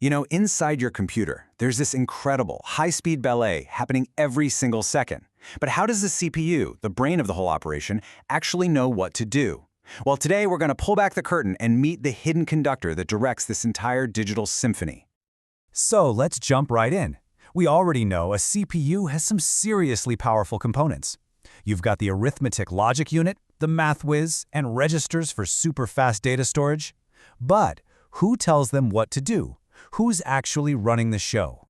Inside your computer, there's this incredible high-speed ballet happening every single second. But how does the CPU, the brain of the whole operation, actually know what to do? Well, today we're going to pull back the curtain and meet the hidden conductor that directs this entire digital symphony. So let's jump right in. We already know a CPU has some seriously powerful components. You've got the arithmetic logic unit, the math whiz, and registers for super fast data storage. But who tells them what to do? Who's actually running the show?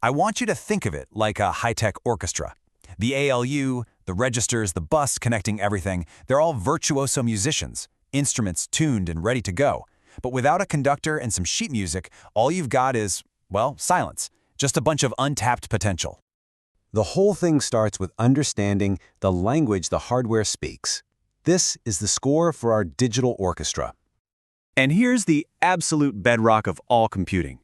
I want you to think of it like a high-tech orchestra. The ALU, the registers, the bus connecting everything, they're all virtuoso musicians, instruments tuned and ready to go. But without a conductor and some sheet music, all you've got is, well, silence. Just a bunch of untapped potential. The whole thing starts with understanding the language the hardware speaks. This is the score for our digital orchestra. And here's the absolute bedrock of all computing.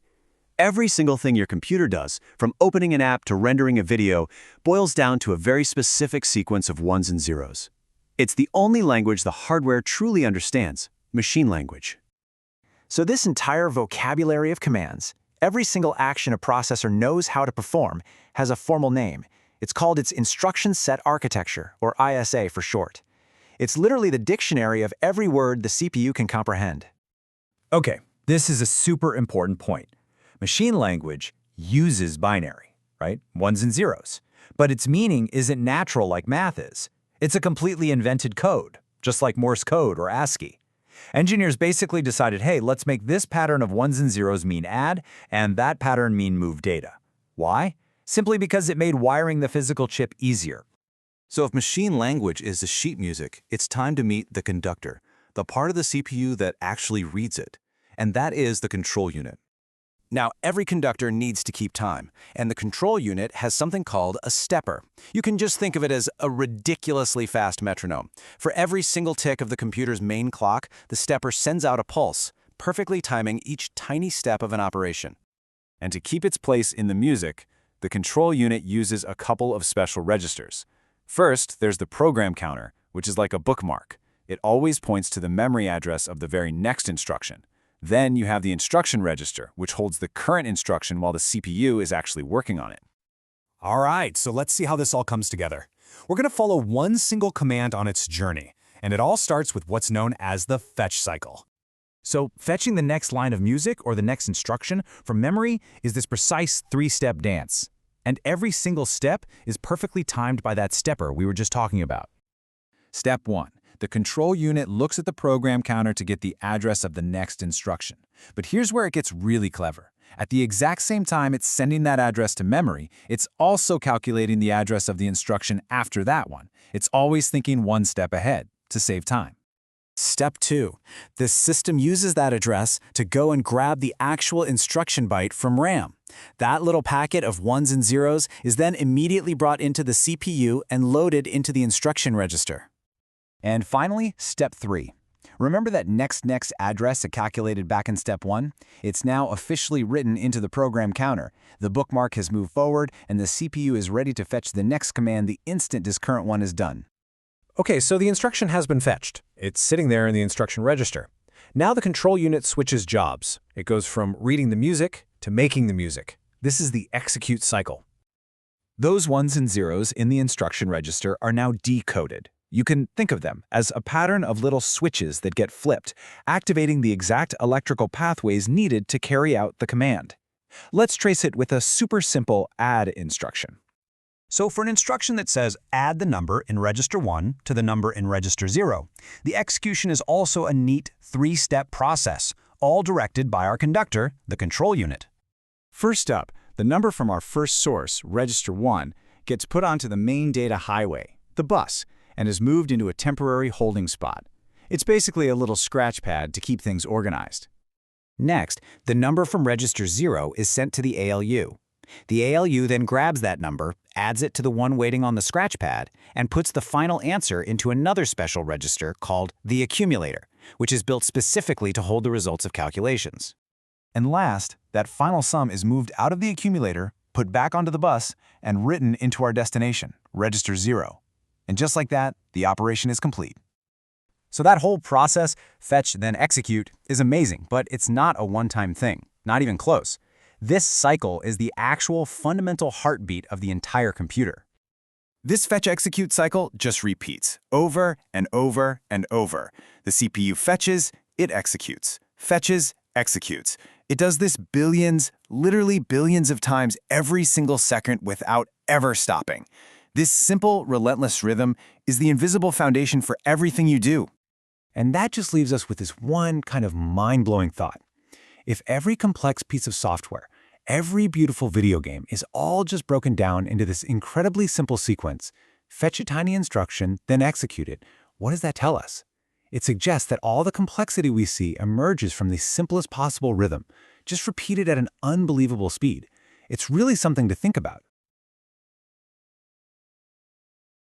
Every single thing your computer does, from opening an app to rendering a video, boils down to a very specific sequence of ones and zeros. It's the only language the hardware truly understands, machine language. So this entire vocabulary of commands, every single action a processor knows how to perform, has a formal name. It's called its Instruction Set Architecture, or ISA for short. It's literally the dictionary of every word the CPU can comprehend. Okay, this is a super important point. Machine language uses binary, right? Ones and zeros. But its meaning isn't natural like math is. It's a completely invented code, just like Morse code or ASCII. Engineers basically decided, hey, let's make this pattern of ones and zeros mean add, and that pattern mean move data. Why? Simply because it made wiring the physical chip easier. So if machine language is the sheet music, it's time to meet the conductor, the part of the CPU that actually reads it. And that is the control unit. Now, every conductor needs to keep time, and the control unit has something called a stepper. You can just think of it as a ridiculously fast metronome. For every single tick of the computer's main clock, the stepper sends out a pulse, perfectly timing each tiny step of an operation. And to keep its place in the music, the control unit uses a couple of special registers. First, there's the program counter, which is like a bookmark. It always points to the memory address of the very next instruction. Then you have the instruction register, which holds the current instruction while the CPU is actually working on it. All right, so let's see how this all comes together. We're going to follow one single command on its journey, and it all starts with what's known as the fetch cycle. So fetching the next line of music or the next instruction from memory is this precise three-step dance. And every single step is perfectly timed by that stepper we were just talking about. Step 1. The control unit looks at the program counter to get the address of the next instruction. But here's where it gets really clever. At the exact same time it's sending that address to memory, it's also calculating the address of the instruction after that one. It's always thinking one step ahead to save time. Step 2. The system uses that address to go and grab the actual instruction byte from RAM. That little packet of ones and zeros is then immediately brought into the CPU and loaded into the instruction register. And finally, step 3. Remember that next address it calculated back in step 1? It's now officially written into the program counter. The bookmark has moved forward, and the CPU is ready to fetch the next command the instant this current one is done. Okay, so the instruction has been fetched. It's sitting there in the instruction register. Now the control unit switches jobs. It goes from reading the music to making the music. This is the execute cycle. Those ones and zeros in the instruction register are now decoded. You can think of them as a pattern of little switches that get flipped, activating the exact electrical pathways needed to carry out the command. Let's trace it with a super simple add instruction. So for an instruction that says add the number in register 1 to the number in register 0, the execution is also a neat three-step process, all directed by our conductor, the control unit. First up, the number from our first source, register 1, gets put onto the main data highway, the bus, and is moved into a temporary holding spot. It's basically a little scratch pad to keep things organized. Next, the number from register 0 is sent to the ALU. The ALU then grabs that number, adds it to the one waiting on the scratch pad, and puts the final answer into another special register called the accumulator, which is built specifically to hold the results of calculations. And last, that final sum is moved out of the accumulator, put back onto the bus, and written into our destination, register 0. And just like that, the operation is complete. So that whole process, fetch then execute, is amazing, but it's not a one-time thing. Not even close. This cycle is the actual fundamental heartbeat of the entire computer. This fetch-execute cycle just repeats over and over and over. The CPU fetches, it executes. Fetches, executes. It does this billions, literally billions of times every single second without ever stopping. This simple, relentless rhythm is the invisible foundation for everything you do. And that just leaves us with this one kind of mind-blowing thought. If every complex piece of software, every beautiful video game is all just broken down into this incredibly simple sequence, fetch a tiny instruction, then execute it, what does that tell us? It suggests that all the complexity we see emerges from the simplest possible rhythm, just repeated at an unbelievable speed. It's really something to think about.